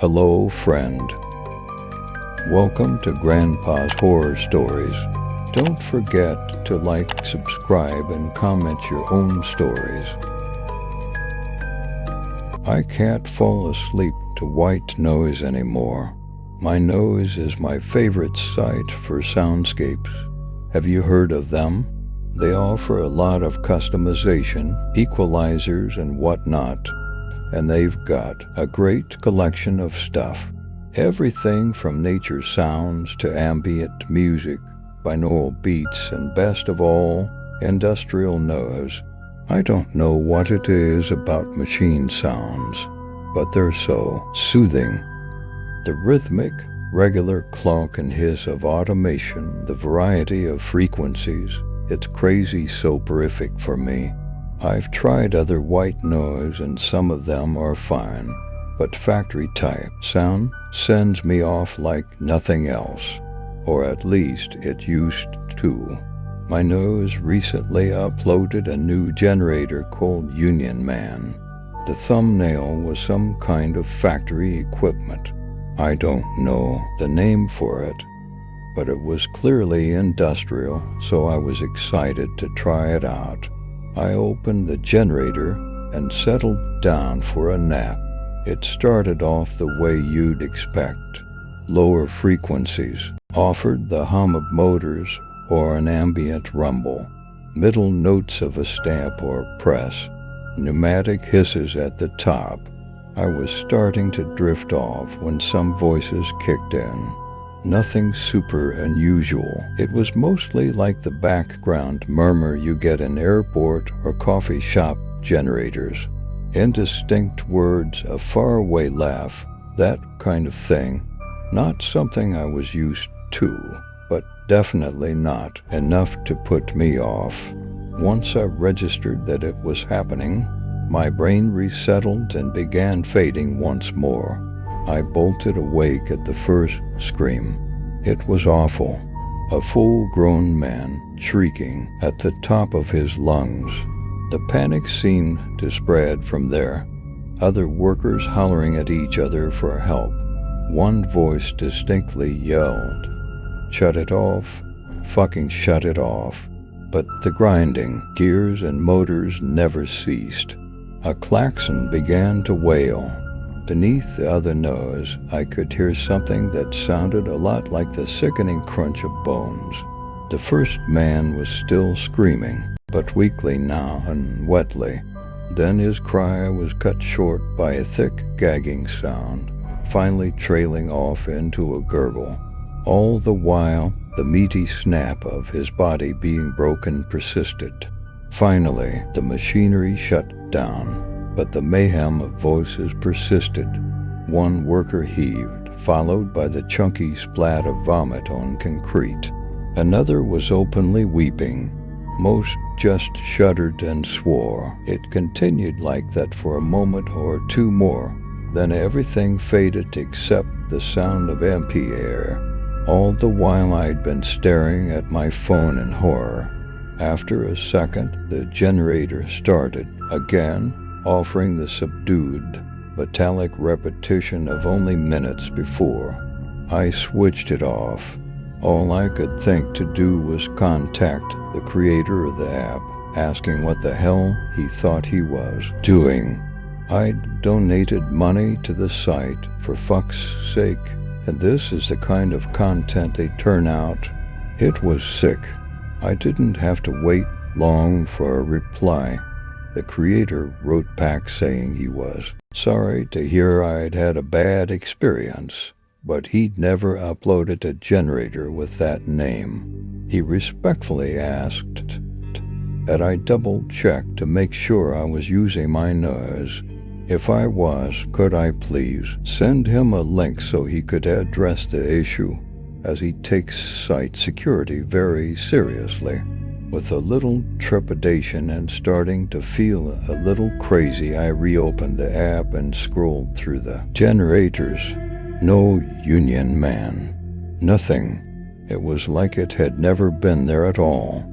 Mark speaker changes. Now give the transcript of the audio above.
Speaker 1: Hello, friend. Welcome to Grandpa's Horror Stories. Don't forget to like, subscribe, and comment your own stories. I can't fall asleep to white noise anymore. My nose is my favorite site for soundscapes. Have you heard of them? They offer a lot of customization, equalizers, and whatnot. And they've got a great collection of stuff. Everything from nature sounds to ambient music, binaural beats, and best of all, industrial noise. I don't know what it is about machine sounds, but they're so soothing. The rhythmic, regular clunk and hiss of automation, the variety of frequencies, it's crazy soporific for me. I've tried other white noise and some of them are fine, but factory type sound sends me off like nothing else, or at least it used to. My nose recently uploaded a new generator called Union Man. The thumbnail was some kind of factory equipment. I don't know the name for it, but it was clearly industrial, so I was excited to try it out. I opened the generator and settled down for a nap. It started off the way you'd expect. Lower frequencies offered the hum of motors or an ambient rumble, middle notes of a stamp or press, pneumatic hisses at the top. I was starting to drift off when some voices kicked in. Nothing super unusual. It was mostly like the background murmur you get in airport or coffee shop generators. Indistinct words, a faraway laugh, that kind of thing. Not something I was used to, but definitely not enough to put me off. Once I registered that it was happening, my brain resettled and began fading once more. I bolted awake at the first scream. It was awful. A full-grown man shrieking at the top of his lungs. The panic seemed to spread from there. Other workers hollering at each other for help. One voice distinctly yelled, "Shut it off. Fucking shut it off." But the grinding, gears and motors never ceased. A klaxon began to wail. Beneath the other noise, I could hear something that sounded a lot like the sickening crunch of bones. The first man was still screaming, but weakly now and wetly. Then his cry was cut short by a thick gagging sound, finally trailing off into a gurgle. All the while, the meaty snap of his body being broken persisted. Finally, the machinery shut down. But the mayhem of voices persisted. One worker heaved, followed by the chunky splat of vomit on concrete. Another was openly weeping. Most just shuddered and swore. It continued like that for a moment or two more. Then everything faded except the sound of empty air. All the while I'd been staring at my phone in horror. After a second, the generator started again, offering the subdued, metallic repetition of only minutes before. I switched it off. All I could think to do was contact the creator of the app, asking what the hell he thought he was doing. I'd donated money to the site, for fuck's sake, and this is the kind of content they turn out. It was sick. I didn't have to wait long for a reply. The creator wrote back saying he was sorry to hear I'd had a bad experience, but he'd never uploaded a generator with that name. He respectfully asked that I double-check to make sure I was using my nose. If I was, could I please send him a link so he could address the issue, as he takes site security very seriously. With a little trepidation and starting to feel a little crazy, I reopened the app and scrolled through the generators. No Union Man. Nothing. It was like it had never been there at all.